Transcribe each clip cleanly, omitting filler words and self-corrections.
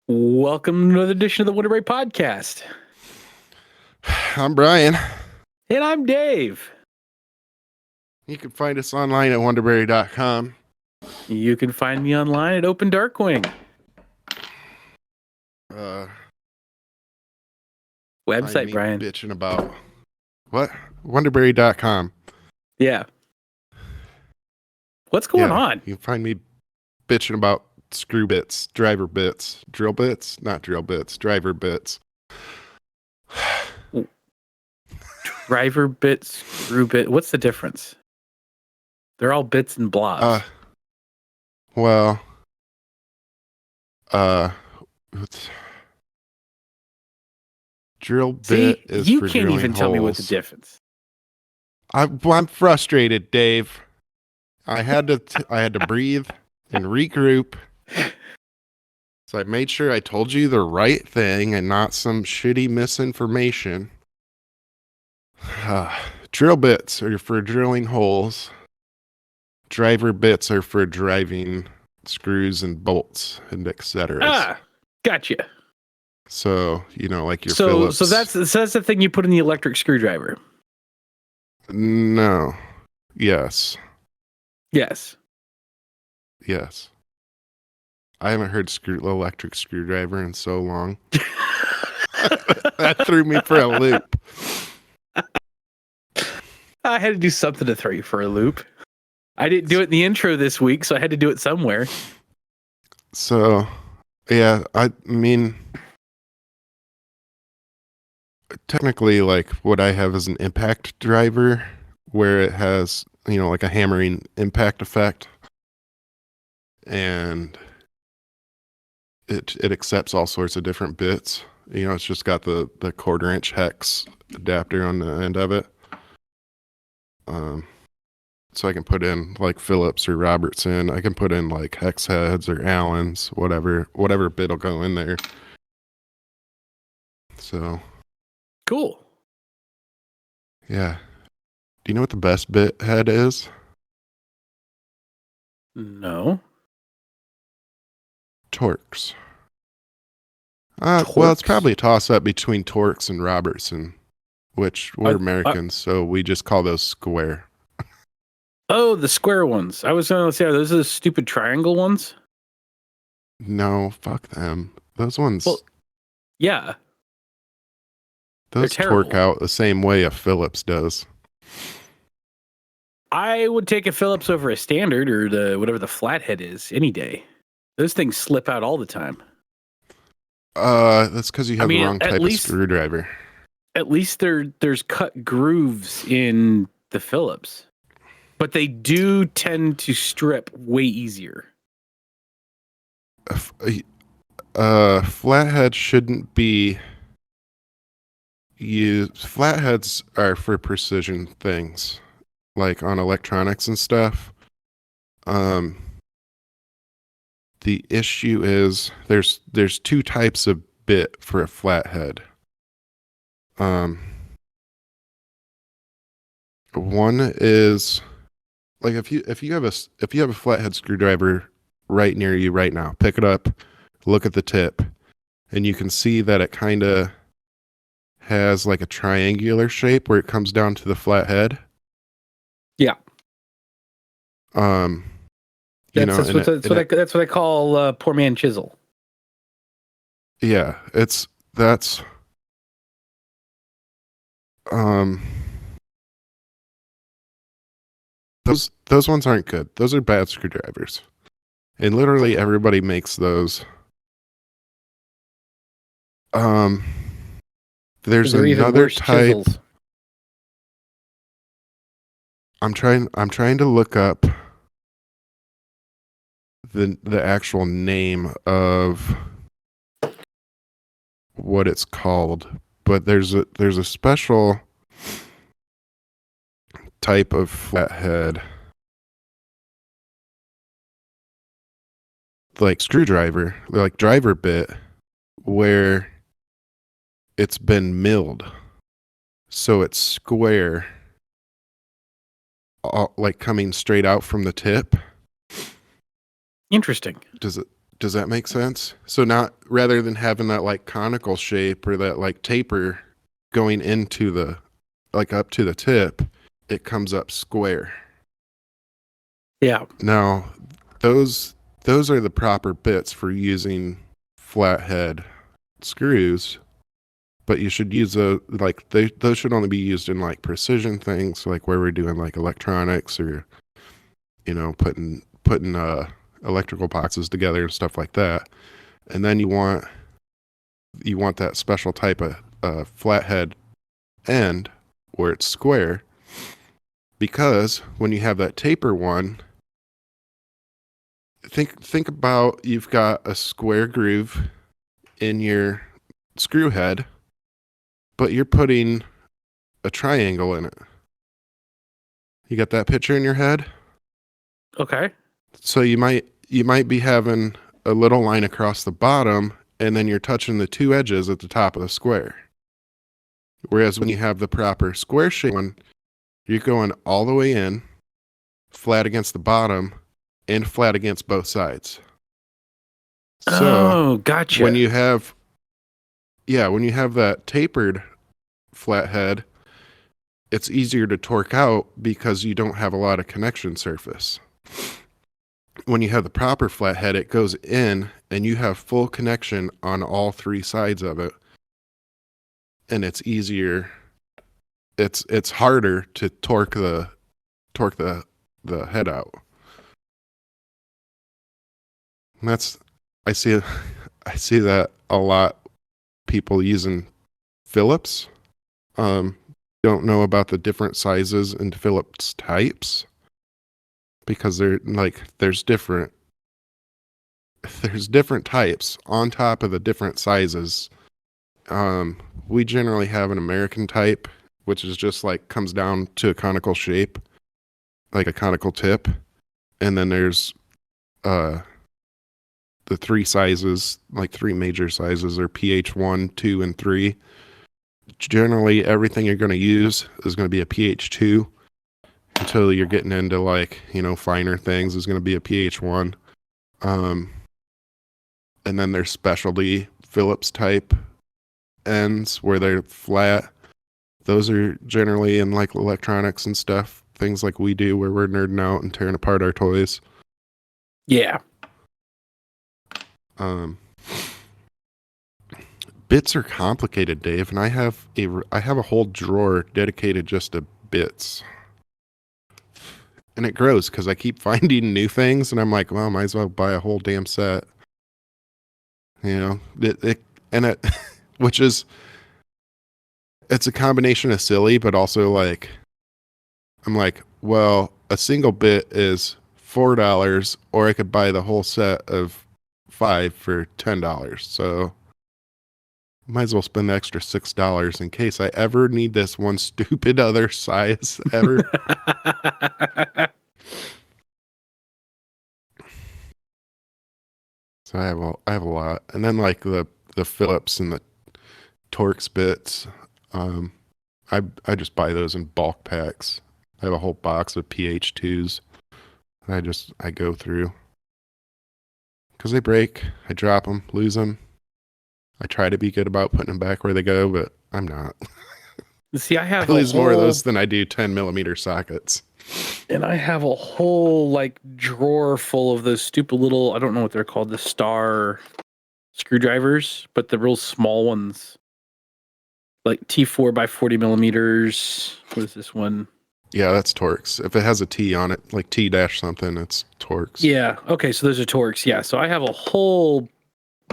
Welcome to another edition of the Wonderbury Podcast. I'm Brian. And I'm Dave. You can find us online at Wonderbury.com. You can find me online at Open Darkwing. Website, Brian. Bitching about what? Wonderbury.com. Yeah. What's going on? You can find me bitching about screw bits, driver bits, drill bits, not drill bits, driver bits. Driver bits, screw bit. What's the difference? They're all bits and blobs. Drill bit is you for can't even holes. tell me what the difference. I'm frustrated, Dave. I had to breathe and regroup. So I made sure I told you the right thing and not some shitty misinformation. Drill bits are for drilling holes. Driver bits are for driving screws and bolts and etc. Gotcha. So, like your Phillips. So that's the thing you put in the electric screwdriver. No. Yes. Yes. I haven't heard electric screwdriver in so long. That threw me for a loop. I had to do something to throw you for a loop. I didn't do it in the intro this week, so I had to do it somewhere. So, yeah, I mean, technically, like, what I have is an impact driver where it has, like a hammering impact effect. And it accepts all sorts of different bits. It's just got the 1/4 inch hex adapter on the end of it. So I can put in like Phillips or Robertson. I can put in like hex heads or Allens, whatever bit will go in there. So cool. Yeah. Do you know what the best bit head is? No. Torx. Well, it's probably a toss-up between Torx and Robertson, which we're Americans, so we just call those square. Oh, the square ones. I was going to say, are those the stupid triangle ones? No, fuck them. Those ones... Well, yeah. Those torque out the same way a Phillips does. I would take a Phillips over a standard or whatever the flathead is any day. Those things slip out all the time. That's because you have the wrong type of screwdriver. At least there's cut grooves in the Phillips. But they do tend to strip way easier. Flathead shouldn't be used. Flatheads are for precision things, like on electronics and stuff. The issue is there's two types of bit for a flathead. One is like if you have a flathead screwdriver right near you right now, pick it up, look at the tip, and you can see that it kind of has like a triangular shape where it comes down to the flathead. Yeah. That's what I call poor man chisel. Yeah, those ones aren't good. Those are bad screwdrivers. And literally everybody makes those. There's another type. Chisels. I'm trying to look up the actual name of what it's called, but there's a special type of flathead, like screwdriver, like driver bit, where it's been milled, so it's square, like coming straight out from the tip. Interesting. Does Does that make sense? So not rather than having that like conical shape or that like taper going into the like up to the tip, it comes up square. Yeah. Now, those are the proper bits for using flathead screws, but you should use those should only be used in like precision things, like where we're doing like electronics or putting electrical boxes together and stuff like that. And then you want that special type of flathead end where it's square, because when you have that taper one, think about, you've got a square groove in your screw head, but you're putting a triangle in it. You got that picture in your head? Okay. So you might be having a little line across the bottom, and then you're touching the two edges at the top of the square. Whereas when you have the proper square shape one, you're going all the way in, flat against the bottom, and flat against both sides. So gotcha. when you have that tapered flathead, it's easier to torque out because you don't have a lot of connection surface. When you have the proper flathead, it goes in and you have full connection on all three sides of it. And it's easier. It's harder to torque the head out. And I see that a lot. People using Phillips. Don't know about the different sizes and Phillips types, because there's different types on top of the different sizes. We generally have an American type, which is just like comes down to a conical shape, like a conical tip. And then there's the three sizes, like three major sizes, are pH 1, 2, and 3. Generally, everything you're going to use is going to be a pH 2, until you're getting into like, finer things is going to be a pH 1. And then there's specialty Phillips type ends where they're flat. Those are generally in like electronics and stuff, things like we do where we're nerding out and tearing apart our toys. Yeah. Bits are complicated, Dave, and I have a whole drawer dedicated just to bits. And it grows because I keep finding new things, and I'm like, well, might as well buy a whole damn set. Which is, it's a combination of silly, but also like, I'm like, well, a single bit is $4, or I could buy the whole set of 5 for $10. So might as well spend the extra $6 in case I ever need this one stupid other size ever. So I have a lot. And then like the Phillips and the Torx bits, I just buy those in bulk packs. I have a whole box of pH 2s. I go through. Because they break, I drop them, lose them. I try to be good about putting them back where they go, but I'm not. See, I lose more of those than I do 10mm sockets. And I have a whole like drawer full of those stupid little, I don't know what they're called, the star screwdrivers, but the real small ones. Like T4 by 40mm. What is this one? Yeah, that's Torx. If it has a T on it, like T dash something, it's Torx. Yeah. Okay, so those are Torx. Yeah. So I have a whole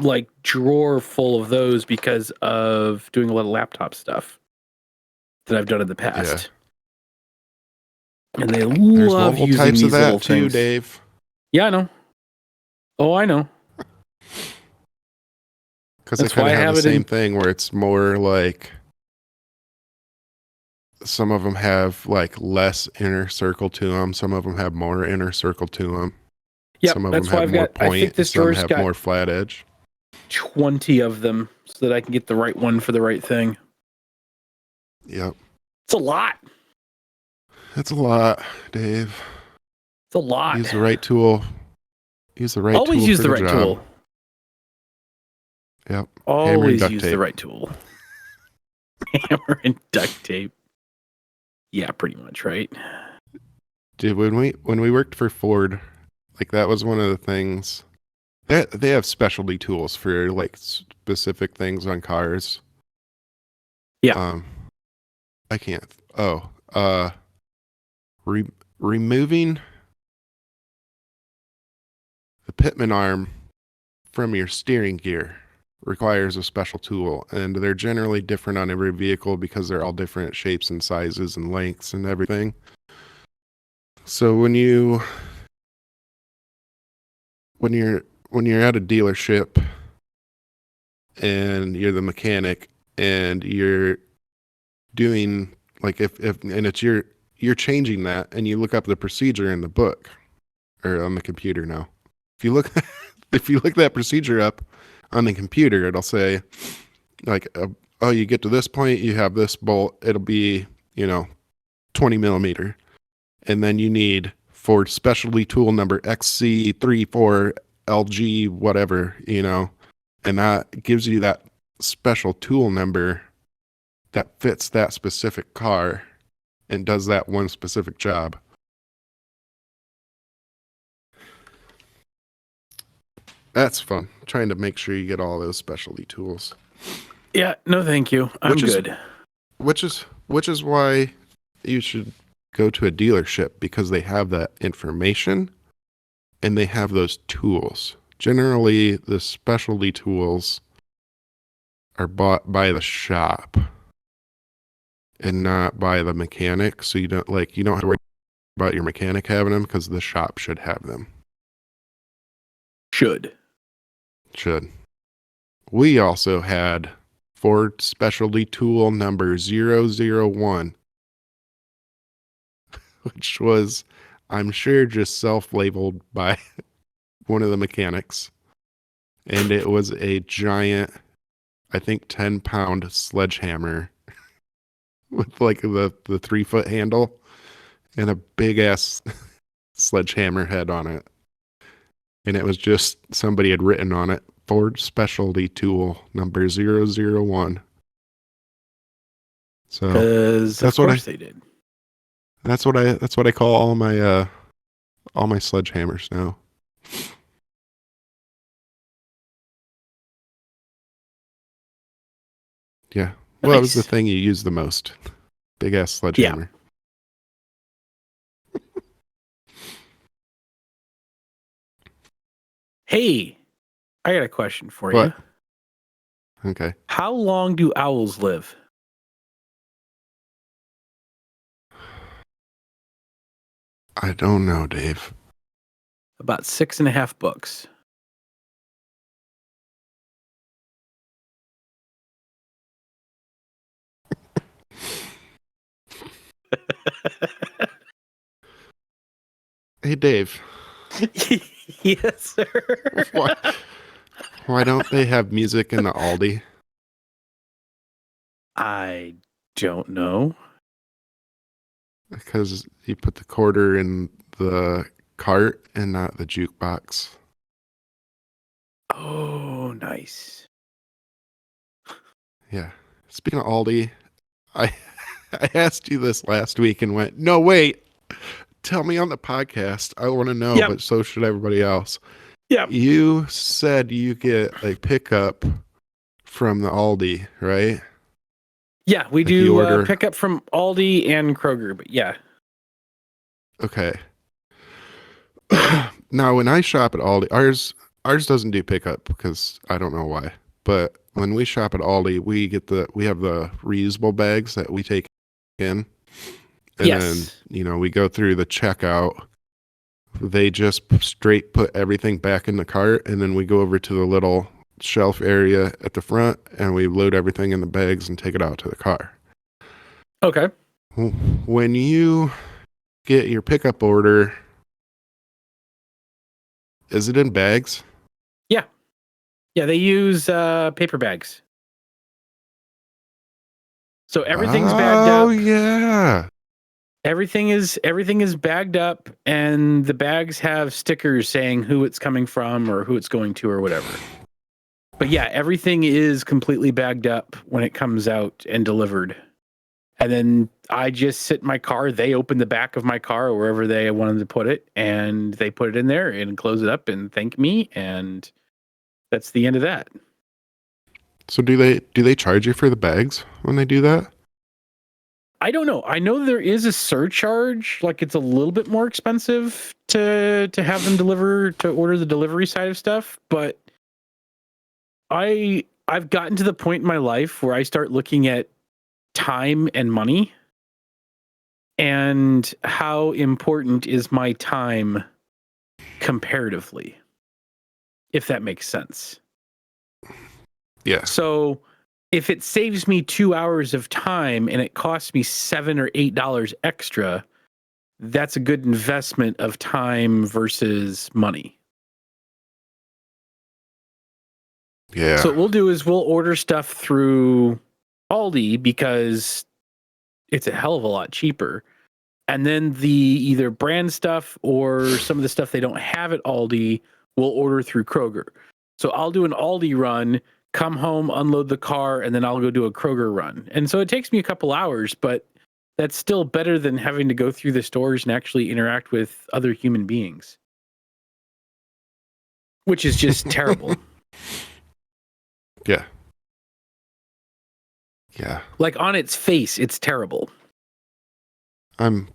like drawer full of those because of doing a lot of laptop stuff that I've done in the past. Yeah. And they There's love multiple using types these of that little too, things. Dave. Yeah, I know. Oh, I know. Because they kind of have the same thing where it's more like some of them have like less inner circle to them. Some of them have more inner circle to them. Yeah, some of that's them why have I've more got. I think point. this Some drawer's have got more flat edge. 20 of them so that I can get the right one for the right thing. Yep. It's a lot. That's a lot, Dave. It's a lot. Use the right tool. Use the right Always tool use for the right job. tool. Yep. Hammer and Always duct use tape. the right tool. Hammer and duct tape. Yeah, pretty much, right? Dude, when we worked for Ford, like that was one of the things. They have specialty tools for like specific things on cars. Yeah. I can't. Oh, removing the pitman arm from your steering gear requires a special tool, and they're generally different on every vehicle because they're all different shapes and sizes and lengths and everything. So when you're at a dealership and you're the mechanic and you're doing like if and it's you're changing that and you look up the procedure in the book or on the computer now. If you look if you look that procedure up on the computer, it'll say like oh, you get to this point, you have this bolt, it'll be 20 millimeter, and then you need for specialty tool number XC34LG whatever, and that gives you that special tool number that fits that specific car and does that one specific job. That's fun. Trying to make sure you get all those specialty tools. Yeah, no thank you. I'm good. Which is why you should go to a dealership, because they have that information and they have those tools. Generally, the specialty tools are bought by the shop and not by the mechanic. So you don't have to worry about your mechanic having them, because the shop should have them. Should. We also had Ford specialty tool number 001, which was, I'm sure, just self-labeled by one of the mechanics. And it was a giant, I think 10-pound sledgehammer with like the 3-foot handle and a big ass sledgehammer head on it. And it was just, somebody had written on it, Ford specialty tool number 001. So that's what they did. That's what I call all my sledgehammers now. Yeah. Well, Nice. that was the thing you used the most. Big ass sledgehammer. Yeah. Hey, I got a question for you. Okay. How long do owls live? I don't know, Dave. About 6.5 books. Hey, Dave. Yes, sir. Why don't they have music in the Aldi? I don't know. Because you put the quarter in the cart and not the jukebox. Oh, nice. Yeah. Speaking of Aldi, I asked you this last week and went, no, wait. Tell me on the podcast. I want to know, but so should everybody else. Yeah. You said you get a pickup from the Aldi, right? Yeah, we do pick up from Aldi and Kroger, but yeah. Okay. Now, when I shop at Aldi, ours doesn't do pickup because I don't know why. But when we shop at Aldi, we have the reusable bags that we take in. And then, we go through the checkout. They just straight put everything back in the cart, and then we go over to the little shelf area at the front, and we load everything in the bags and take it out to the car. Okay. When you get your pickup order, is it in bags? Yeah. Yeah, they use paper bags. So everything's bagged up. Oh, yeah. Everything is bagged up, and the bags have stickers saying who it's coming from or who it's going to or whatever. But yeah, everything is completely bagged up when it comes out and delivered. And then I just sit in my car. They open the back of my car or wherever they wanted to put it, and they put it in there and close it up and thank me. And that's the end of that. So do they charge you for the bags when they do that? I don't know. I know there is a surcharge. Like it's a little bit more expensive to have them order the delivery side of stuff. But I've gotten to the point in my life where I start looking at time and money and how important is my time comparatively, if that makes sense. Yeah. So if it saves me 2 hours of time and it costs me $7 or $8 extra, that's a good investment of time versus money. Yeah. So what we'll do is we'll order stuff through Aldi because it's a hell of a lot cheaper. And then the either brand stuff or some of the stuff they don't have at Aldi, we'll order through Kroger. So I'll do an Aldi run, come home, unload the car, and then I'll go do a Kroger run. And so it takes me a couple hours, but that's still better than having to go through the stores and actually interact with other human beings, which is just terrible. Yeah. Yeah. Like on its face, it's terrible. I'm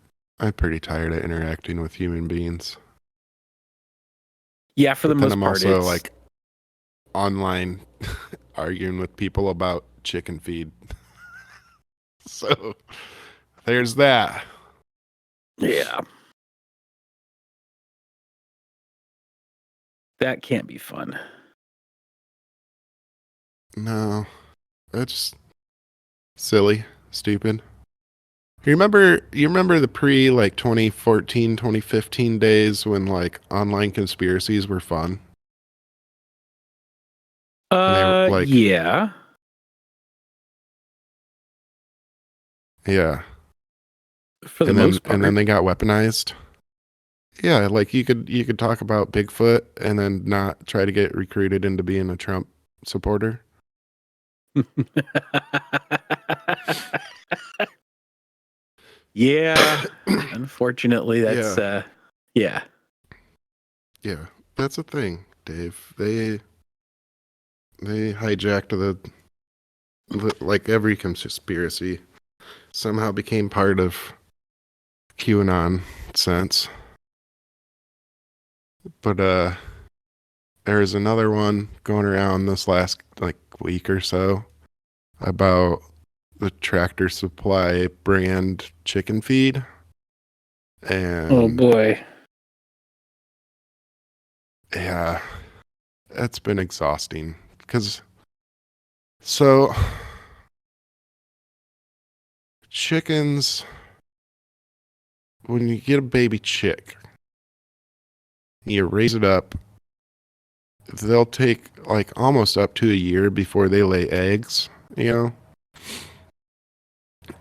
pretty tired of interacting with human beings. Yeah, for the most I'm part. also like online arguing with people about chicken feed. So there's that. Yeah. That can't be fun. No, it's silly, stupid. You remember the pre like 2014, 2015 days when like online conspiracies were fun? Yeah. Yeah. For the most part. And then they got weaponized. Yeah, like you could talk about Bigfoot and then not try to get recruited into being a Trump supporter. Yeah. Unfortunately, that's yeah. Yeah, that's a thing, Dave. They hijacked like every conspiracy somehow became part of QAnon sense. But there's another one going around this last like week or so about the Tractor Supply brand chicken feed. And oh boy. Yeah, it's been exhausting because so chickens, when you get a baby chick, you raise it up, they'll take like almost up to a year before they lay eggs, you know?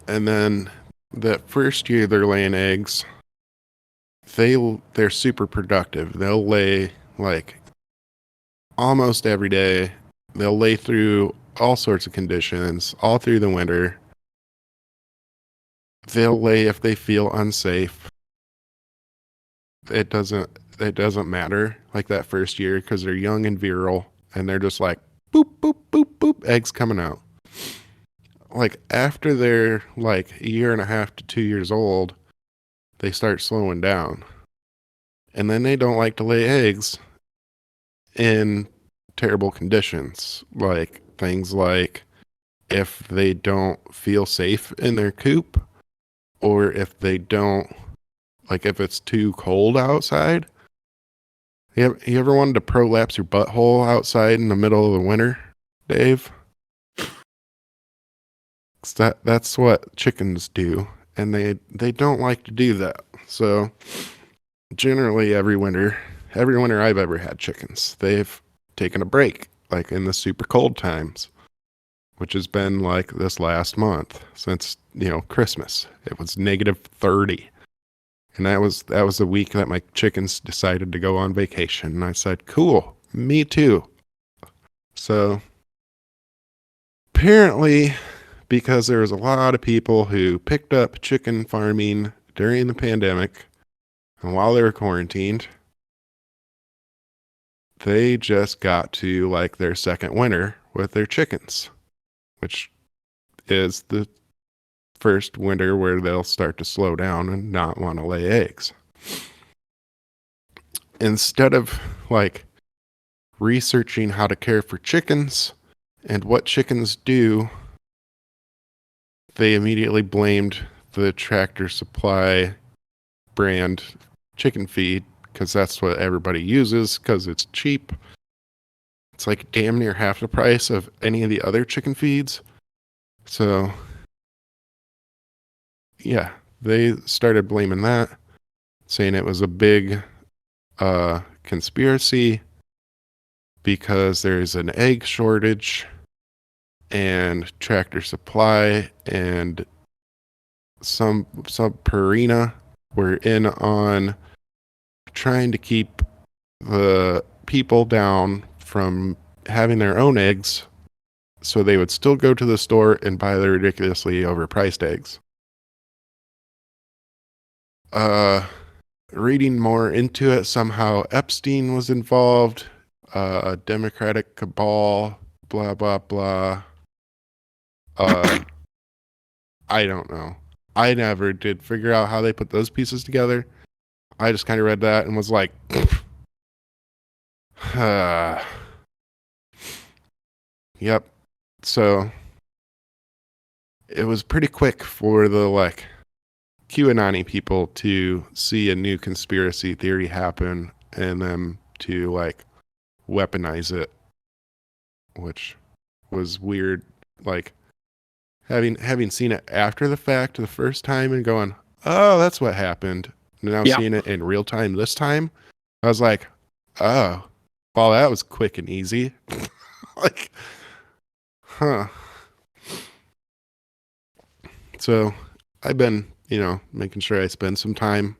And then that first year they're laying eggs, they're super productive. They'll lay like almost every day. They'll lay through all sorts of conditions, all through the winter. They'll lay if they feel unsafe. It doesn't matter like that first year because they're young and virile and they're just like boop, boop, boop, boop, eggs coming out. Like after they're like a year and a half to 2 years old, they start slowing down. And then they don't like to lay eggs in terrible conditions. Like things like if they don't feel safe in their coop or if they don't, like if it's too cold outside. You ever wanted to prolapse your butthole outside in the middle of the winter, Dave? That's what chickens do, and they don't like to do that. So generally every winter I've ever had chickens, they've taken a break, like in the super cold times, which has been like this last month since, Christmas. It was -30. And that was the week that my chickens decided to go on vacation. And I said, cool, me too. So apparently, because there was a lot of people who picked up chicken farming during the pandemic and while they were quarantined, they just got to like their second winter with their chickens, which is the first winter where they'll start to slow down and not want to lay eggs. Instead of like researching how to care for chickens and what chickens do, they immediately blamed the Tractor Supply brand chicken feed because that's what everybody uses because it's cheap. It's like damn near half the price of any of the other chicken feeds. So yeah, they started blaming that, saying it was a big conspiracy because there's an egg shortage and Tractor Supply and some Purina were in on trying to keep the people down from having their own eggs so they would still go to the store and buy the ridiculously overpriced eggs. Reading more into it, somehow Epstein was involved, a Democratic cabal, blah, blah, blah. I don't know. I never did figure out how they put those pieces together. I just kind of read that and was like, yep. So it was pretty quick for the like QAnon people to see a new conspiracy theory happen and then to like weaponize it, which was weird. Like having seen it after the fact the first time and going, oh, that's what happened. And now seeing it in real time this time, I was like, oh, well, that was quick and easy. Like, huh. So I've been, making sure I spend some time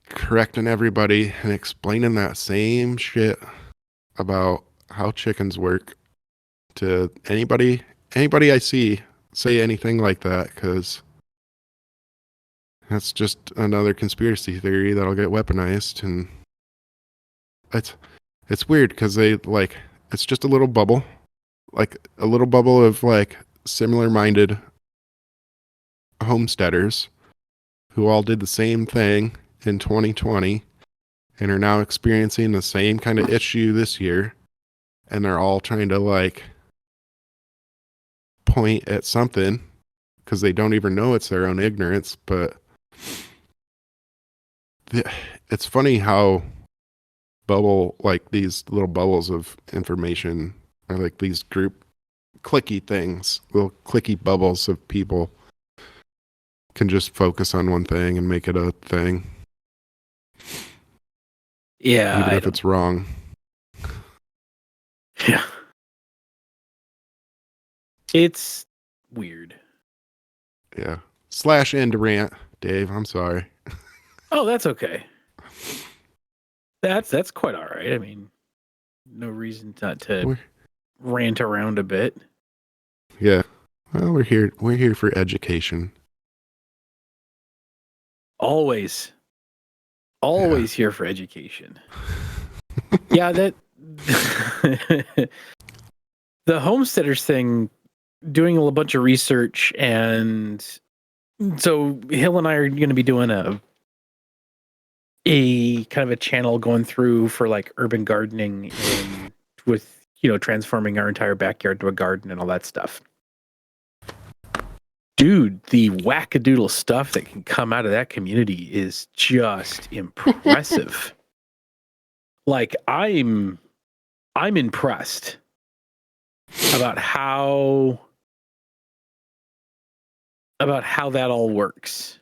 correcting everybody and explaining that same shit about how chickens work to anybody I see say anything like that, because that's just another conspiracy theory that'll get weaponized. And it's weird because they like, it's just a little bubble, like a little bubble of like similar minded homesteaders who all did the same thing in 2020 and are now experiencing the same kind of issue this year. And they're all trying to like point at something because they don't even know it's their own ignorance. But it's funny how these little bubbles of information are like these group clicky things, little clicky bubbles of people can just focus on one thing and make it a thing. Yeah. Even if it's wrong. Yeah. It's weird. Yeah. / end rant, Dave. I'm sorry. Oh, that's okay. That's quite all right. I mean, no reason not to rant around a bit. Yeah. Well, we're here for education. Always here for education. Yeah, that the homesteaders thing, doing a bunch of research, and so Hill and I are going to be doing a kind of a channel going through for like urban gardening and with, transforming our entire backyard to a garden and all that stuff. Dude, the wackadoodle stuff that can come out of that community is just impressive. Like I'm impressed about how that all works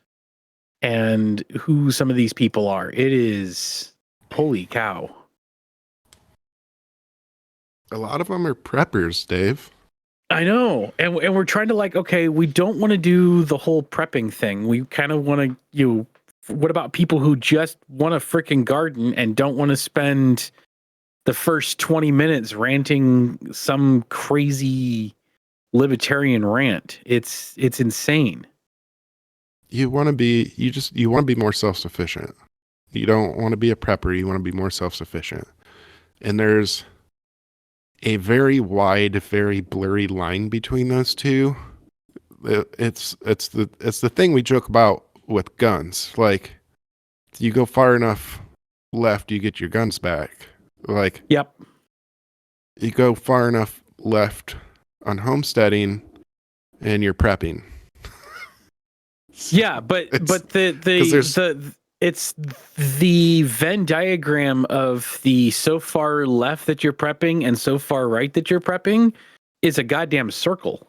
and who some of these people are. It is holy cow. A lot of them are preppers, Dave. I know. And we're trying to like, okay, we don't want to do the whole prepping thing. We kind of want to, what about people who just want a freaking garden and don't want to spend the first 20 minutes ranting some crazy libertarian rant. It's insane. You want to be more self-sufficient. You don't want to be a prepper. You want to be more self-sufficient. And there's a very wide, very blurry line between those two. It's the thing we joke about with guns. Like, you go far enough left, you get your guns back. Like, yep. You go far enough left on homesteading, and you're prepping. Yeah, but it's the Venn diagram of the so far left that you're prepping and so far right that you're prepping is a goddamn circle.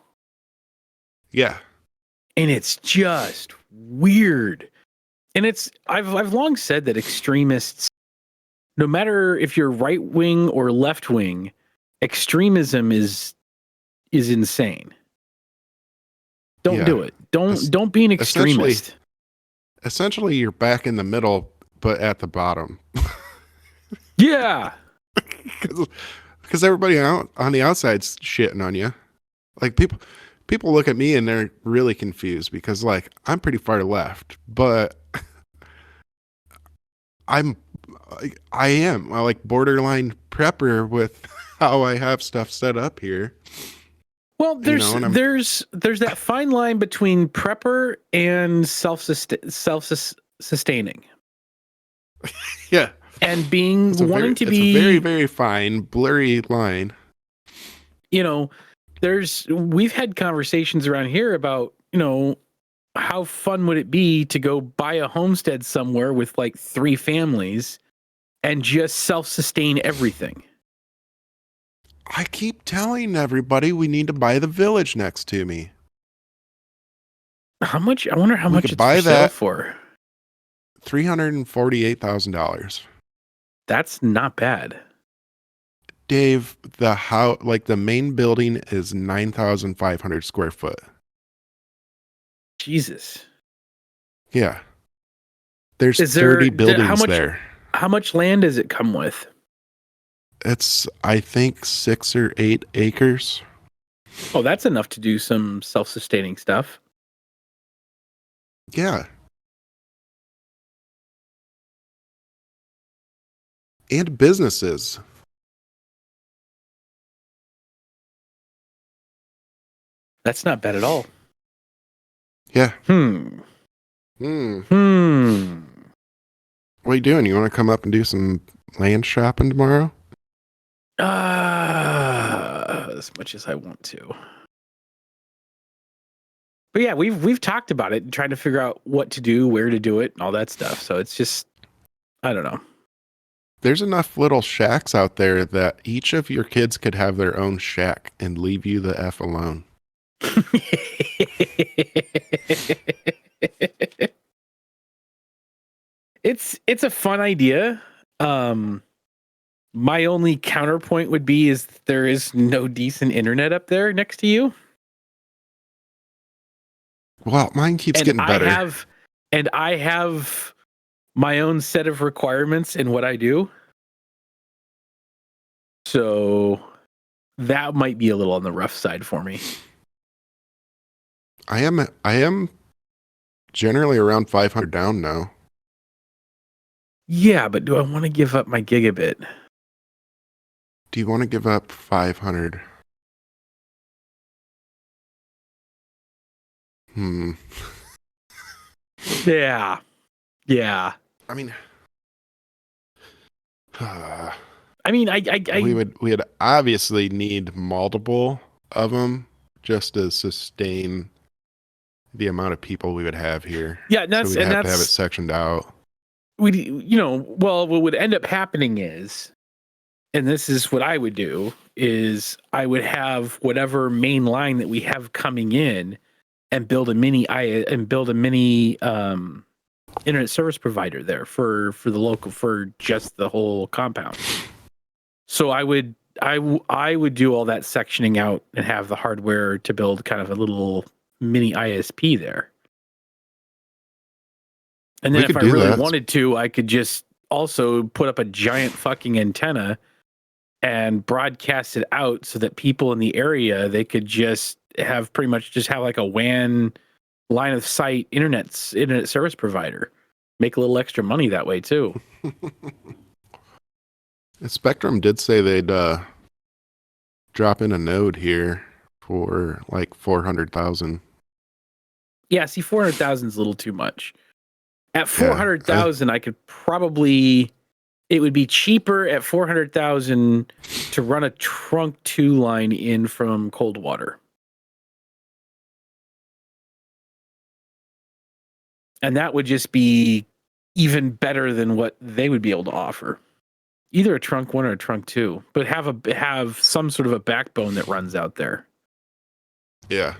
Yeah. And it's just weird. And I've long said that extremists, no matter if you're right wing or left wing, extremism is insane. Don't do it. Don't be an extremist. Essentially, you're back in the middle, but at the bottom. Yeah. Because everybody out on the outside's shitting on you. Like, people look at me and they're really confused because, like, I'm pretty far left, but I am like borderline prepper with how I have stuff set up here. Well, there's that fine line between prepper and self-sustaining. Yeah. And being It's a very, very fine, blurry line. You know, we've had conversations around here about, you know, how fun would it be to go buy a homestead somewhere with like 3 families and just self-sustain everything. I keep telling everybody we need to buy the village next to me. How much? I wonder how much it's for sale for. $348,000. That's not bad. Dave, the main building is 9,500 square foot. Jesus. Yeah. There's 30 buildings there. How much land does it come with? It's, I think, 6 or 8 acres. Oh, that's enough to do some self-sustaining stuff. Yeah. And businesses. That's not bad at all. Yeah. What are you doing? You want to come up and do some land shopping tomorrow? As much as I want to. But yeah, we've talked about it and trying to figure out what to do, where to do it, and all that stuff. So it's just, I don't know. There's enough little shacks out there that each of your kids could have their own shack and leave you the F alone. It's a fun idea. My only counterpoint would be is there is no decent internet up there next to you. Well, mine keeps getting better. I have my own set of requirements in what I do. So that might be a little on the rough side for me. I am generally around 500 down now. Yeah, but do I want to give up my gigabit? Do you want to give up 500? Yeah. Yeah. I mean, we'd obviously need multiple of them just to sustain the amount of people we would have here. Yeah, so we'd have to have it sectioned out. What would end up happening is, and this is what I would do, is I would have whatever main line that we have coming in and build a mini internet service provider there for the local, for just the whole compound. So I would do all that sectioning out and have the hardware to build kind of a little mini ISP there. And then if I really wanted to, I could just also put up a giant fucking antenna and broadcast it out so that people in the area, they could just have pretty much just have like a WAN line of sight internet service provider. Make a little extra money that way too. Spectrum did say they'd drop in a node here for like 400,000. Yeah, see, 400,000 is a little too much. At 400,000, I could probably. It would be cheaper at 400,000 to run a trunk 2 line in from Coldwater. And that would just be even better than what they would be able to offer. Either a trunk 1 or a trunk 2, but have some sort of a backbone that runs out there. Yeah.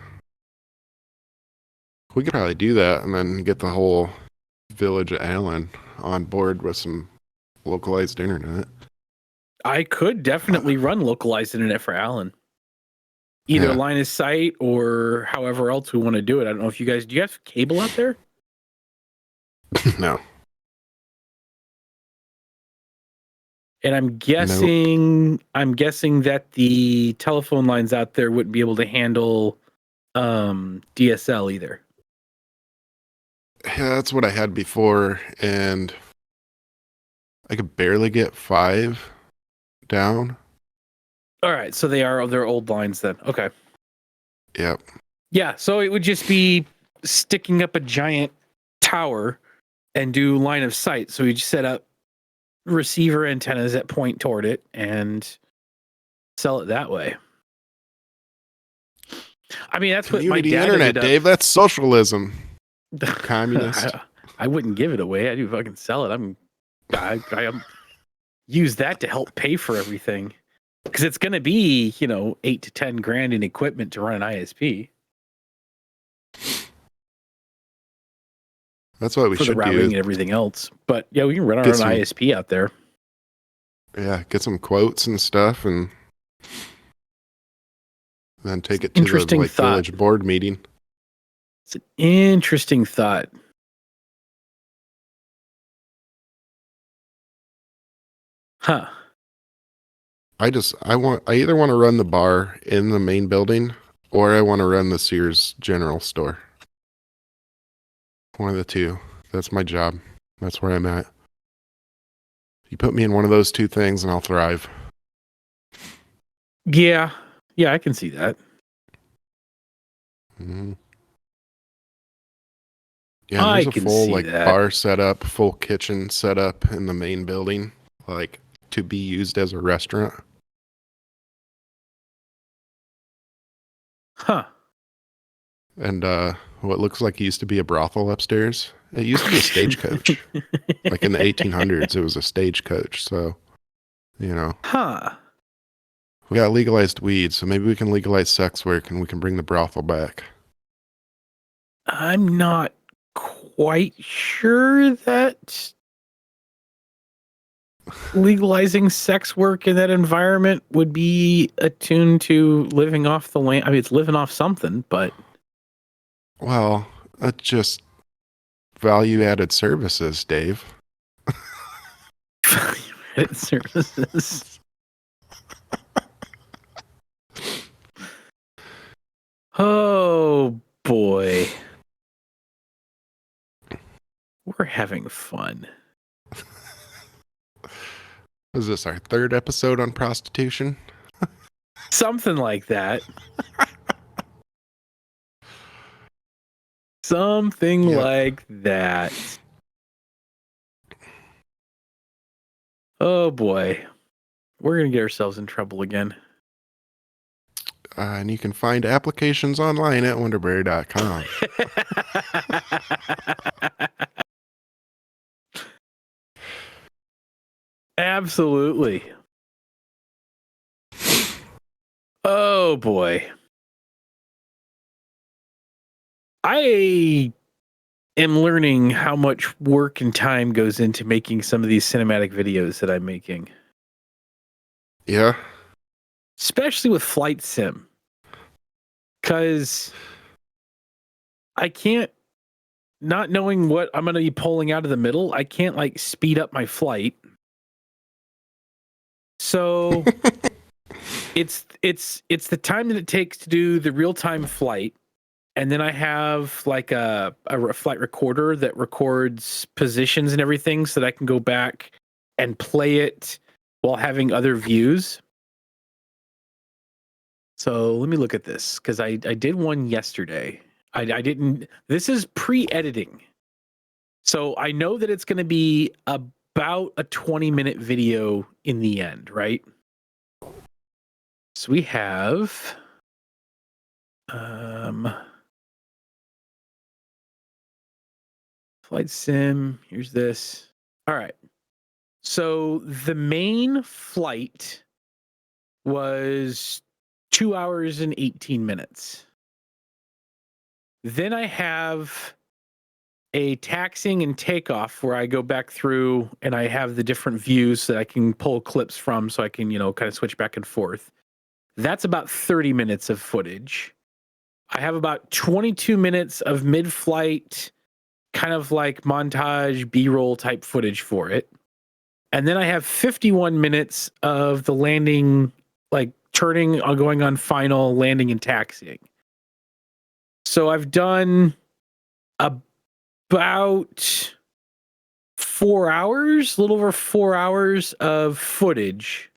We could probably do that and then get the whole village of Allen on board with some localized internet. I could definitely run localized internet for Allen. Either line of sight or however else we want to do it. I don't know if do you have cable out there? No. And I'm guessing that the telephone lines out there wouldn't be able to handle DSL either. Yeah, that's what I had before, and I could barely get 5 down. All right, so they're old lines then. Okay. Yep. Yeah, so it would just be sticking up a giant tower and do line of sight. So you just set up receiver antennas that point toward it and sell it that way. I mean, that's what my dad internet, ended up. Dave. That's socialism. Communist. I wouldn't give it away. I do fucking sell it. I use that to help pay for everything because it's going to be, 8 to 10 grand in equipment to run an ISP. That's what we for should the routing do. And everything else. But yeah, we can run our own ISP out there. Yeah, get some quotes and stuff, and then take it to the village board meeting. It's an interesting thought. Huh. I either want to run the bar in the main building, or I want to run the Sears General Store. One of the two. That's my job. That's where I'm at. You put me in one of those two things and I'll thrive. Yeah. Yeah, I can see that. Mm-hmm. Yeah, there's a full bar setup, full kitchen setup in the main building, to be used as a restaurant. Huh. And what looks like it used to be a brothel upstairs. It used to be a stagecoach. Like in the 1800s, it was a stagecoach. So, Huh. We got legalized weed, so maybe we can legalize sex work and we can bring the brothel back. I'm not quite sure that legalizing sex work in that environment would be attuned to living off the land. I mean, it's living off something, but... Well, that's just value-added services, Dave. Value-added services. Oh, boy. We're having fun. Is this our 3rd episode on prostitution? Something like that. Something like that. Oh boy. We're going to get ourselves in trouble again. And you can find applications online at wonderbury.com. Absolutely. Oh boy. I am learning how much work and time goes into making some of these cinematic videos that I'm making. Yeah. Especially with Flight Sim. Because I can't, not knowing what I'm going to be pulling out of the middle, I can't speed up my flight. So it's the time that it takes to do the real-time flight. And then I have like a flight recorder that records positions and everything so that I can go back and play it while having other views. So let me look at this because I did one yesterday. I didn't. This is pre-editing. So I know that it's going to be about a 20-minute video in the end, right? So we have flight sim. Here's this. All right. So the main flight was 2 hours and 18 minutes. Then I have a taxiing and takeoff where I go back through and I have the different views that I can pull clips from so I can, kind of switch back and forth. That's about 30 minutes of footage. I have about 22 minutes of mid-flight, kind of like montage, B-roll type footage for it. And then I have 51 minutes of the landing, like turning, going on final, landing and taxiing. So I've done about 4 hours, a little over 4 hours of footage.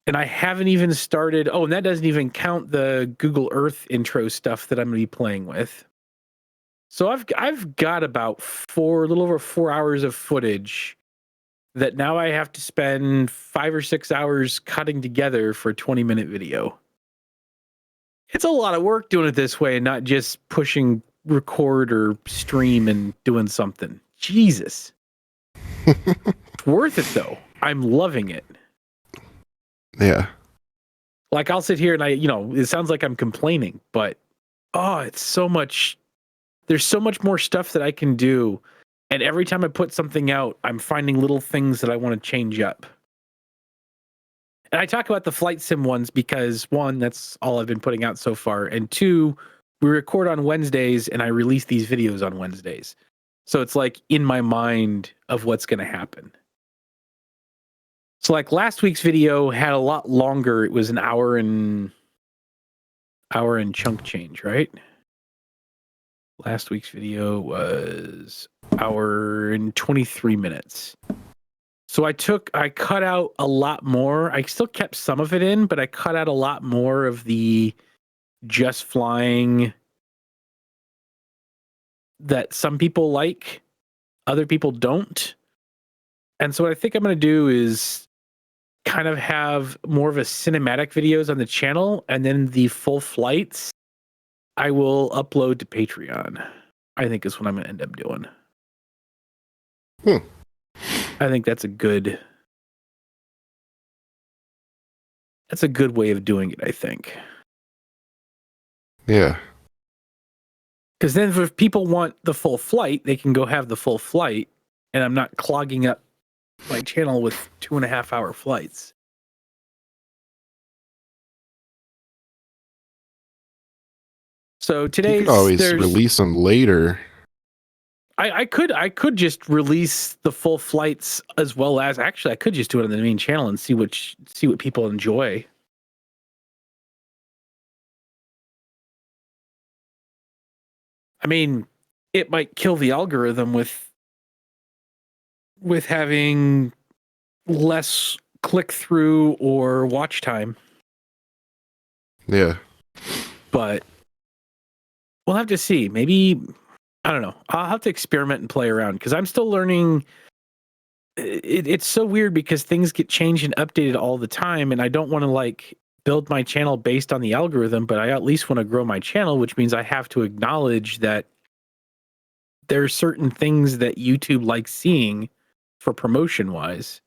And I haven't even started. Oh, and that doesn't even count the Google Earth intro stuff that I'm going to be playing with. So I've got about a little over 4 hours of footage that now I have to spend 5 or 6 hours cutting together for a 20-minute video. It's a lot of work doing it this way and not just pushing record or stream and doing something. Jesus. It's worth it though. I'm loving it. Yeah. Like I'll sit here and it sounds like I'm complaining, but it's so much. There's so much more stuff that I can do. And every time I put something out, I'm finding little things that I want to change up. And I talk about the flight sim ones because one, that's all I've been putting out so far. And two, we record on Wednesdays and I release these videos on Wednesdays. So it's like in my mind of what's going to happen. So like last week's video had a lot longer. It was an hour and chunk change, right? Last week's video was hour and 23 minutes. So I cut out a lot more. I still kept some of it in, but I cut out a lot more of the just flying that some people like, other people don't. And so what I think I'm going to do is kind of have more of a cinematic videos on the channel, and then the full flights I will upload to Patreon. I think is what I'm going to end up doing. I think that's a good way of doing it, I think. Yeah. Because then if people want the full flight, they can go have the full flight, and I'm not clogging up my channel with 2.5 hour flights. So today, you could always release them later. I could just release the full flights as well as actually I could just do it on the main channel and see what people enjoy. I mean, it might kill the algorithm with having less click through or watch time. Yeah. But we'll have to see. Maybe, I don't know. I'll have to experiment and play around because I'm still learning. It's so weird because things get changed and updated all the time, and I don't want to build my channel based on the algorithm, but I at least want to grow my channel, which means I have to acknowledge that there are certain things that YouTube likes seeing for promotion wise.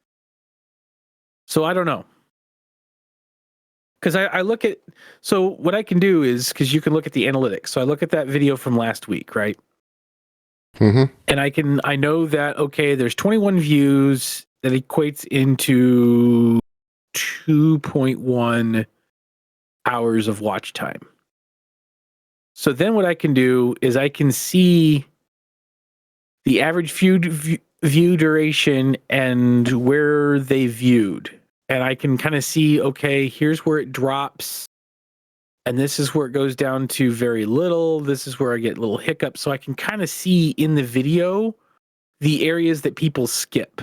So I don't know. Because I look at, so what I can do is, because you can look at the analytics. So I look at that video from last week, right? Mm-hmm. And I know that, okay, there's 21 views that equates into 2.1 hours of watch time. So then what I can do is I can see the average view duration and where they viewed. and I can kind of see, okay, here's where it drops, and this is where it goes down to very little. This is where I get little hiccups. So I can kind of see in the video the areas that people skip.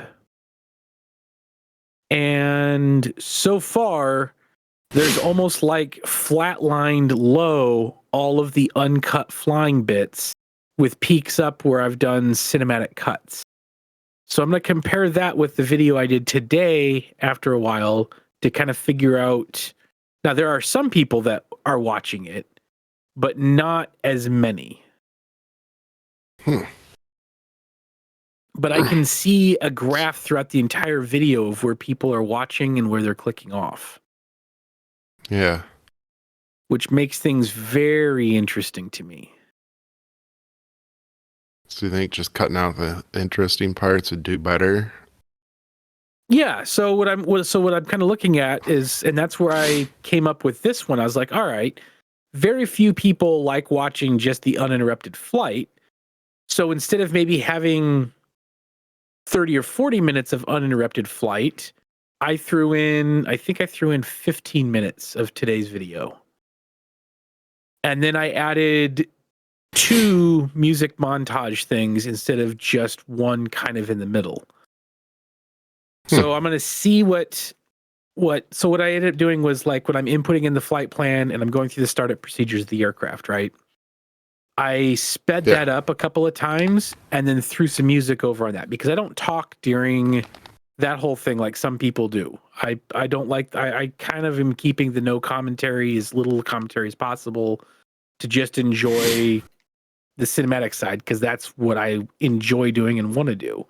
And so far, there's almost like flatlined low all of the uncut flying bits with peaks up where I've done cinematic cuts. So I'm going to compare that with the video I did today after a while to kind of figure out. Now, there are some people that are watching it, but not as many. But I can see a graph throughout the entire video of where people are watching and where they're clicking off. Yeah. Which makes things very interesting to me. So you think just cutting out the interesting parts would do better? Yeah. So what I'm kind of looking at is, and that's where I came up with this one. I was like, all right, very few people like watching just the uninterrupted flight. So instead of maybe having 30 or 40 minutes of uninterrupted flight, I think I threw in 15 minutes of today's video. And then I added 2 music montage things instead of just one kind of in the middle. So I'm going to see what I ended up doing was, like, when I'm inputting in the flight plan and I'm going through the startup procedures of the aircraft, right? I sped that up a couple of times and then threw some music over on that, because I don't talk during that whole thing like some people do. I don't like, I kind of am keeping the no commentary, as little commentary as possible, to just enjoy the cinematic side, because that's what I enjoy doing and want to do.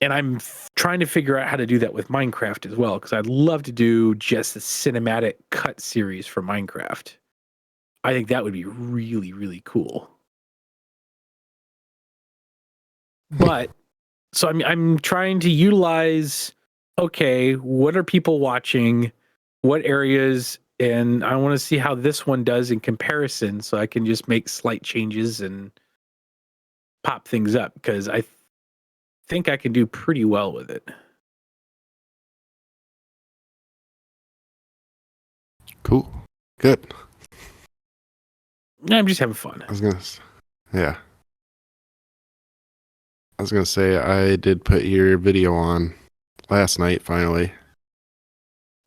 And I'm trying to figure out how to do that with Minecraft as well, because I'd love to do just a cinematic cut series for Minecraft. I think that would be really, really cool. But so I'm trying to utilize, okay, what are people watching? What areas? And I want to see how this one does in comparison, so I can just make slight changes and pop things up, because I think I can do pretty well with it. Cool. Good. I'm just having fun. I was gonna say I did put your video on last night finally.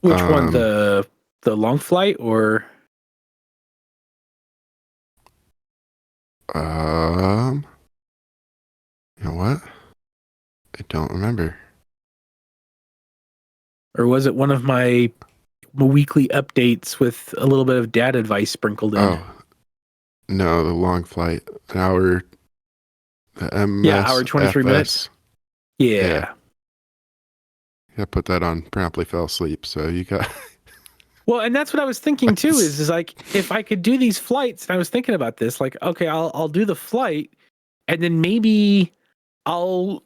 Which one? The long flight or? You know what? I don't remember. Or was it one of my weekly updates with a little bit of dad advice sprinkled in? Oh, no, the long flight, an hour. Hour 23 minutes. Yeah. I put that on. Promptly fell asleep. So you got. Well, and that's what I was thinking too. Is like, if I could do these flights, and I was thinking about this, like, okay, I'll do the flight, and then maybe I'll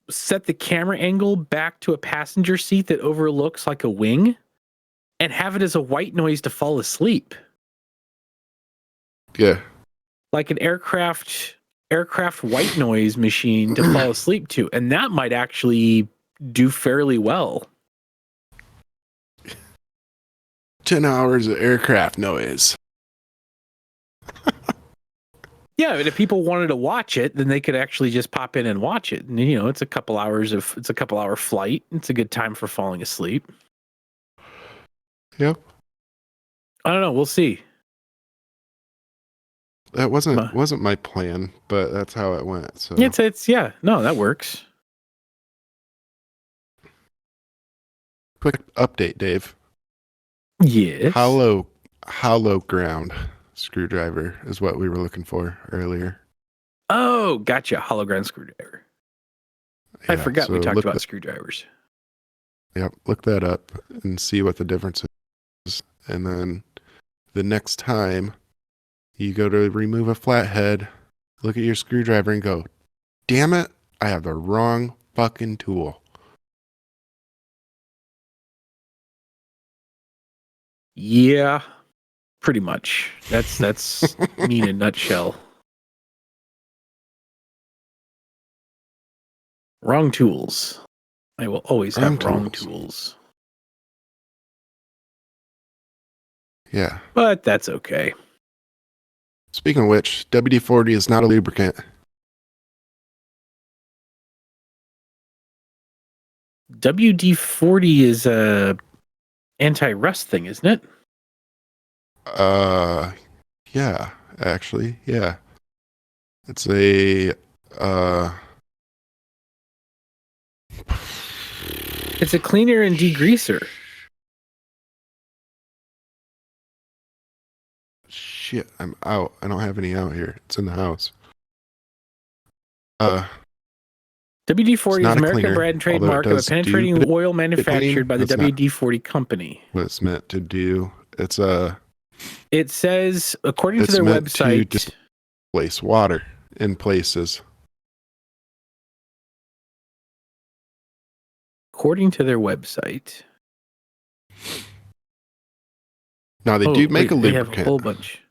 set the camera angle back to a passenger seat that overlooks like a wing, and have it as a white noise to fall asleep. Yeah. Like an aircraft white noise machine to fall asleep to, and that might actually do fairly well. 10 hours of aircraft noise. Yeah, but if people wanted to watch it, then they could actually just pop in and watch it. And it's a couple hour flight. It's a good time for falling asleep. Yep. I don't know. We'll see. That wasn't my plan, but that's how it went. So that works. Quick update, Dave. Yes. Hollow ground screwdriver is what we were looking for earlier. Oh, gotcha. Hollow ground screwdriver. I forgot we talked about screwdrivers. Yep. Look that up and see what the difference is. And then the next time you go to remove a flathead, look at your screwdriver and go, damn it, I have the wrong fucking tool. Yeah, pretty much. That's me in a nutshell. Wrong tools. I will always have wrong tools. Yeah. But that's okay. Speaking of which, WD-40 is not a lubricant. WD-40 is a anti-rust thing, isn't it? Yeah, actually, yeah. It's a, It's a cleaner and degreaser. Shit, I'm out. I don't have any out here. It's in the house. WD-40 is American brand and trademark of a penetrating oil manufactured by the WD-40 company. What it's meant to do. It says, according to their website, to displace water in places. According to their website. Now they do make a lubricant. They have a whole bunch.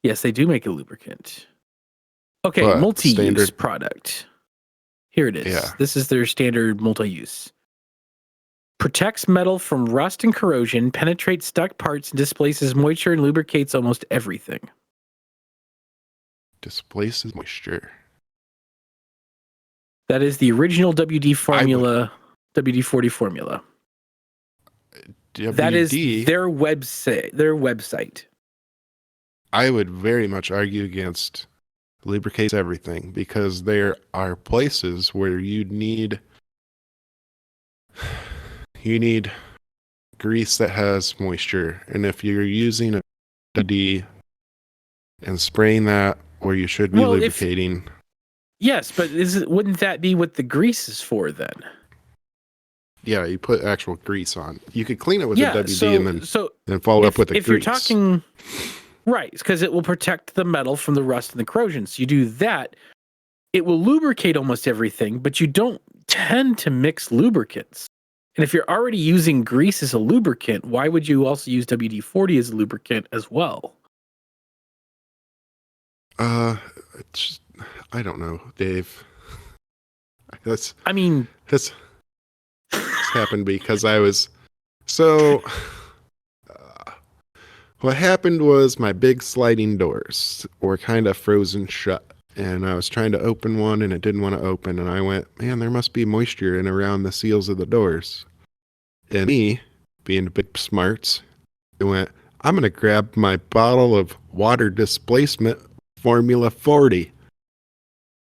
Yes, they do make a lubricant. Okay, But multi-use product. Here it is. Yeah. This is their standard multi-use. Protects metal from rust and corrosion, penetrates stuck parts, and displaces moisture and lubricates almost everything. Displaces moisture. That is the original WD formula, WD-40 formula. That is their website. I would very much argue against lubricates everything, because there are places where you need grease that has moisture, and if you're using a WD and spraying that where you should be lubricating. Yes, but wouldn't that be what the grease is for then? Yeah, you put actual grease on. You could clean it with a WD and then follow up with a grease. If you're talking, right, because it will protect the metal from the rust and the corrosion. So you do that, it will lubricate almost everything, but you don't tend to mix lubricants. And if you're already using grease as a lubricant, why would you also use WD-40 as a lubricant as well? I don't know, Dave. This happened because I was what happened was my big sliding doors were kind of frozen shut, and I was trying to open one and it didn't want to open, and I went, man, there must be moisture in around the seals of the doors. And me, being a big smarts, I went, I'm going to grab my bottle of water displacement Formula 40,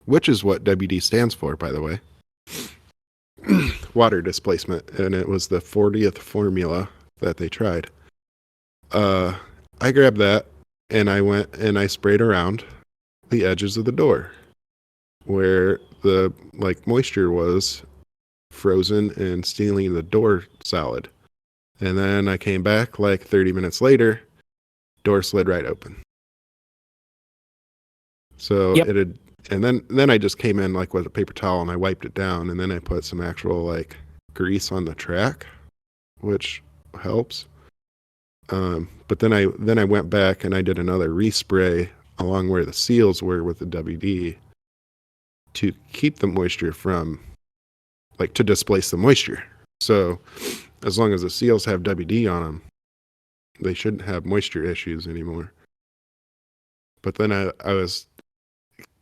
which is what WD stands for, by the way. Water displacement, and it was the 40th formula that they tried. I grabbed that and I went and I sprayed around the edges of the door where the moisture was frozen and sealing the door solid. And then I came back 30 minutes later, door slid right open. So yep. it had, and then I just came in with a paper towel and I wiped it down, and then I put some actual grease on the track, which helps. But then I went back and I did another respray along where the seals were with the WD to keep the moisture from to displace the moisture. So as long as the seals have WD on them, they shouldn't have moisture issues anymore. But then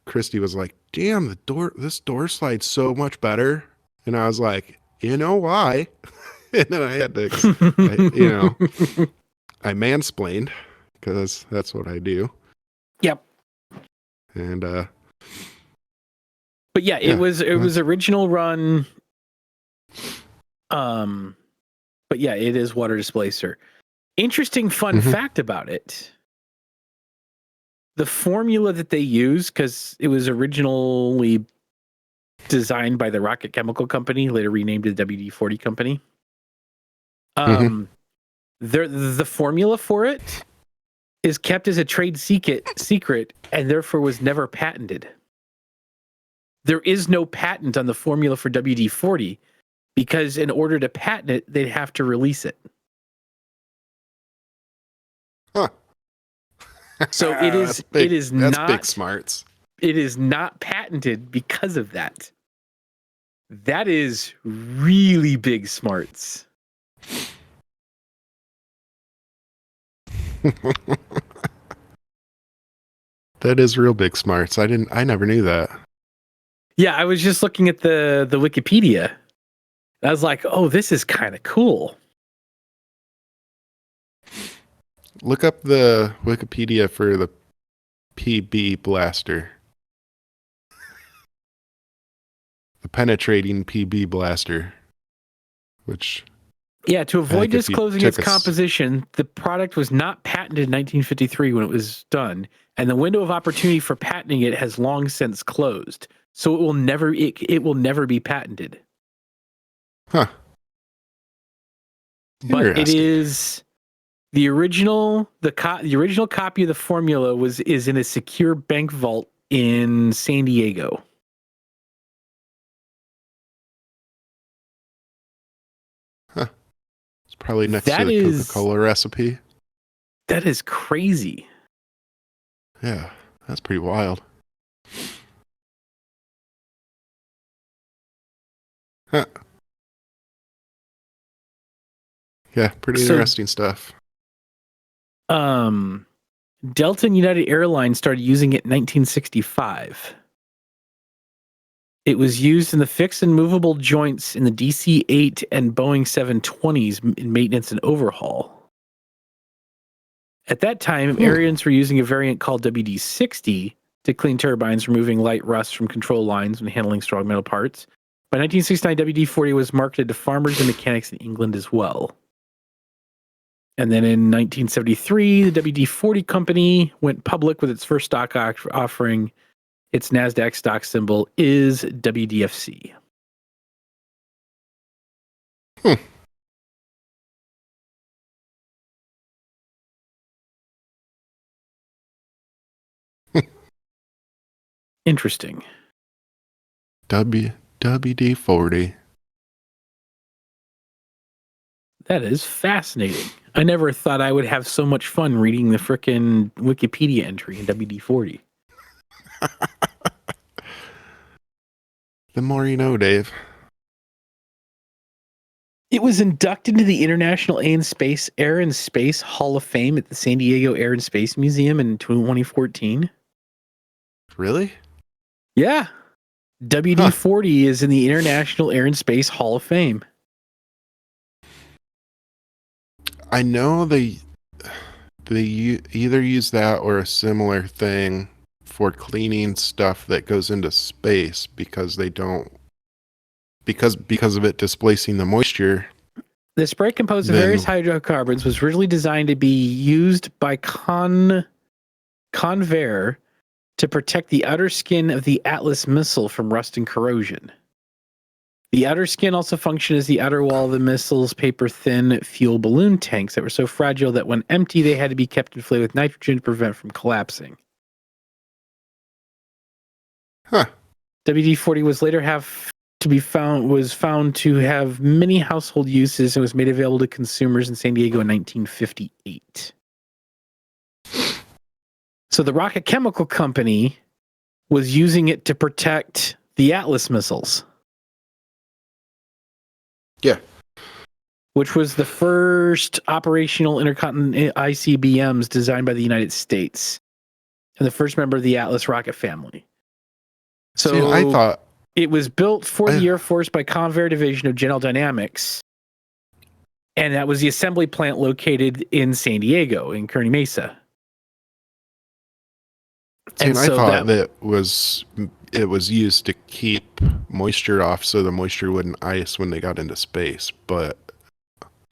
Christy was like, damn, this door slides so much better. And I was like, you know why? And then I had to, I mansplained, because that's what I do. Yep. And, but yeah, it was original run. But yeah, it is water displacer. Interesting fun fact about it. The formula that they use, because it was originally designed by the Rocket Chemical Company, later renamed the WD-40 Company. The formula for it is kept as a trade secret and therefore was never patented. There is no patent on the formula for WD-40 because in order to patent it, they'd have to release it. Huh. So that's not big smarts. It is not patented because of that. That is really big smarts. That is real big smarts. I never knew that. Yeah, I was just looking at the Wikipedia. I was like, oh, this is kind of cool. Look up the Wikipedia for the PB blaster. The penetrating PB blaster. Which... Yeah, to avoid if you disclosing took its composition, the product was not patented in 1953 when it was done, and the window of opportunity for patenting it has long since closed. So it will never be patented. Huh. But it Interesting. is the original copy of the formula is in a secure bank vault in San Diego. Huh. It's probably next That to the is- Coca-Cola recipe. That is crazy. Yeah, that's pretty wild. Huh. Yeah, pretty So- interesting stuff. Delta and United Airlines started using it in 1965. It was used in the fixed and movable joints in the DC-8 and Boeing 720s in maintenance and overhaul. At that time, Arians were using a variant called WD-60 to clean turbines, removing light rust from control lines when handling strong metal parts. By 1969, WD-40 was marketed to farmers and mechanics in England as well. And then in 1973, the WD-40 company went public with its first stock offering. Its NASDAQ stock symbol is WDFC. Interesting. WD-40. That is fascinating. I never thought I would have so much fun reading the frickin' Wikipedia entry in WD-40. The more you know, Dave. It was inducted into the International Air and Space Hall of Fame at the San Diego Air and Space Museum in 2014. Really? Yeah. WD-40 is in the International Air and Space Hall of Fame. I know they either use that or a similar thing for cleaning stuff that goes into space because they don't because of it displacing the moisture. The spray composed of various hydrocarbons was originally designed to be used by Convair to protect the outer skin of the Atlas missile from rust and corrosion. The outer skin also functioned as the outer wall of the missile's paper-thin fuel balloon tanks that were so fragile that when empty, they had to be kept inflated with nitrogen to prevent from collapsing. Huh. WD-40 was later found to have many household uses and was made available to consumers in San Diego in 1958. So the Rocket Chemical Company was using it to protect the Atlas missiles. Yeah. Which was the first operational intercontinental ICBMs designed by the United States and the first member of the Atlas rocket family. So see, I thought it was built for the Air Force by Convair Division of General Dynamics. And that was the assembly plant located in San Diego, in Kearny Mesa. see, and I thought that it was used to keep moisture off so the moisture wouldn't ice when they got into space, but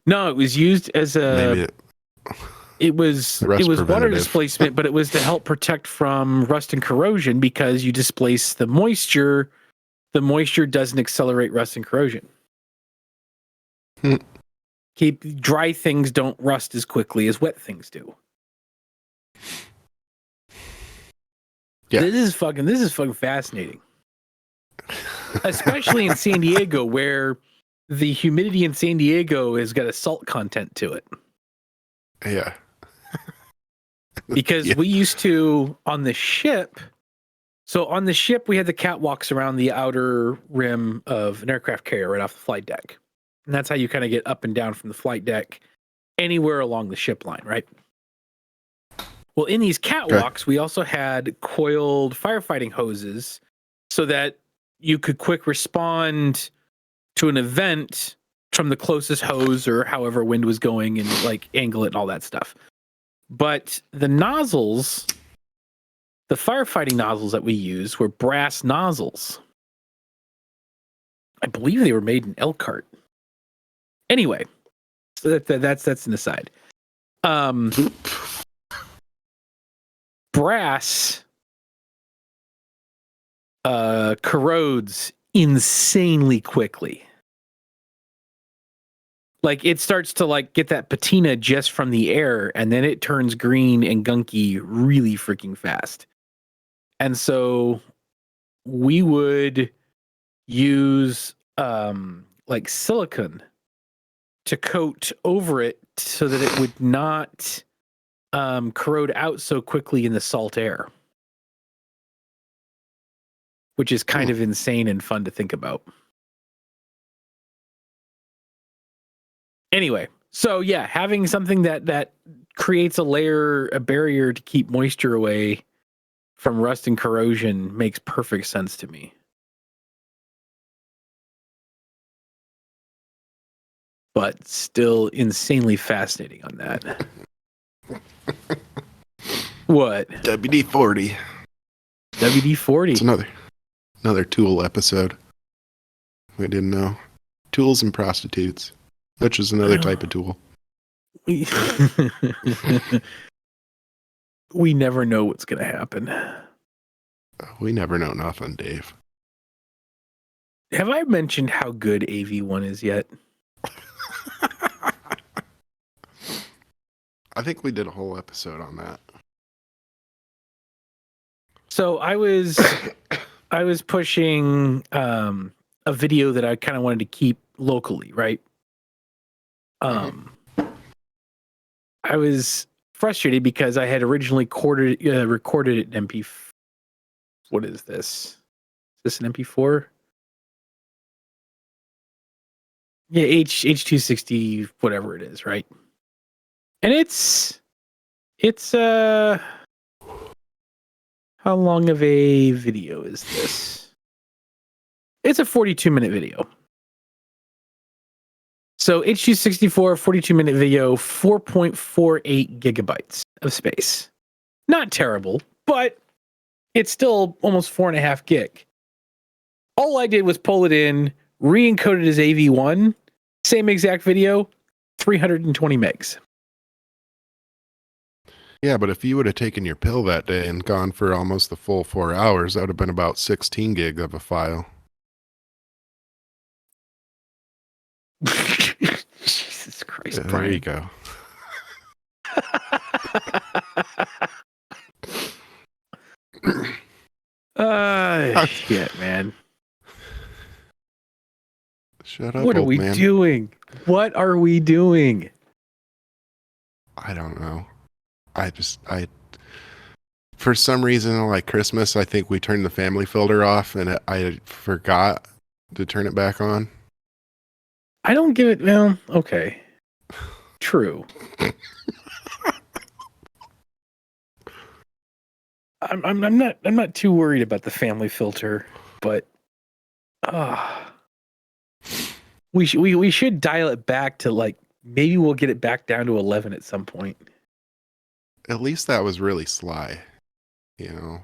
no, it was used as it was water displacement, but it was to help protect from rust and corrosion because you displace the moisture doesn't accelerate rust and corrosion. Keep dry things don't rust as quickly as wet things do. Yeah. This is fucking fascinating. Especially in San Diego, where the humidity in San Diego has got a salt content to it. Yeah. Because we used to, on the ship, So on the ship, we had the catwalks around the outer rim of an aircraft carrier right off the flight deck. And that's how you kind of get up and down from the flight deck anywhere along the ship line, right? Well, in these catwalks, we also had coiled firefighting hoses so that you could quick respond to an event from the closest hose or however wind was going and like angle it and all that stuff. But the nozzles, the firefighting nozzles that we used were brass nozzles. I believe they were made in Elkhart. Anyway, so that's an aside. Brass corrodes insanely quickly. Like it starts to like get that patina just from the air, and then it turns green and gunky really freaking fast. And so we would use like silicone to coat over it so that it would not corrode out so quickly in the salt air, which is kind of insane and fun to think about. Anyway, so yeah, having something that creates a barrier to keep moisture away from rust and corrosion makes perfect sense to me. But still insanely fascinating on that. What? WD-40. WD-40. It's another tool episode. We didn't know. Tools and prostitutes, which is another type of tool. We never know what's going to happen. We never know nothing, Dave. Have I mentioned how good AV1 is yet? I think we did a whole episode on that. So I was pushing a video that I kind of wanted to keep locally, right? I was frustrated because I had originally recorded it in MP. What is this? Is this an MP4? Yeah, H260, whatever it is, right? And it's how long of a video is this? It's a 42-minute video. So H264 42-minute video, 4.48 gigabytes of space. Not terrible, but it's still almost 4.5 gig. All I did was pull it in, re-encode it as AV1, same exact video, 320 megs. Yeah, but if you would have taken your pill that day and gone for almost the full 4 hours, that would have been about 16 gig of a file. Jesus Christ, Yeah, Brian. there you go. Shit, man. Shut up, What are old we man. doing? What are we doing? I don't know. For some reason, like Christmas, I think we turned the family filter off and I forgot to turn it back on. I don't give it. Well, okay. True. I'm not too worried about the family filter, but we should dial it back to like maybe we'll get it back down to 11 at some point. At least that was really sly, you know.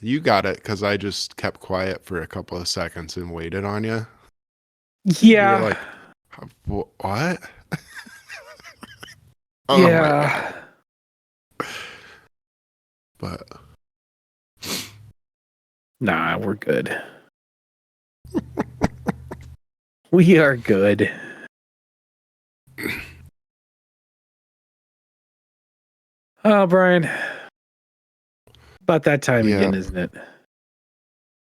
You got it because I just kept quiet for a couple of seconds and waited on you. Yeah. You're like, what? Yeah. But nah, we're good. We are good. Oh, Brian. About that time again, isn't it?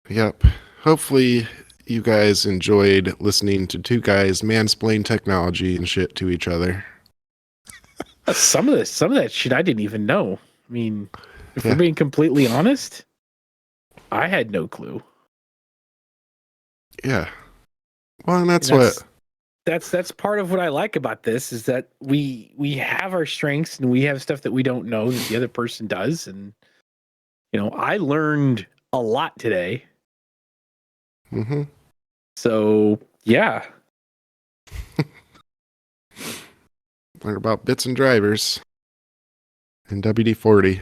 Yep. Hopefully you guys enjoyed listening to two guys mansplain technology and shit to each other. Some of that shit I didn't even know. I mean, if we're being completely honest, I had no clue. Yeah. Well, and that's part of what I like about this is that we have our strengths and we have stuff that we don't know that the other person does. And, I learned a lot today. Mm-hmm. So, yeah. Learn about bits and drivers in WD-40.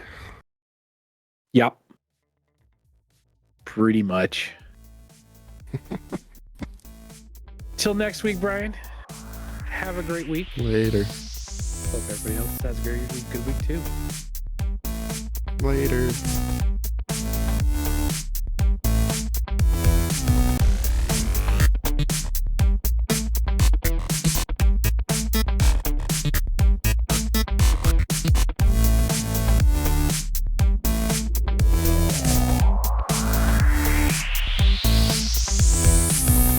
Yep. Pretty much. Till next week, Brian. Have a great week. Later. Hope everybody else has a very good week too. Later.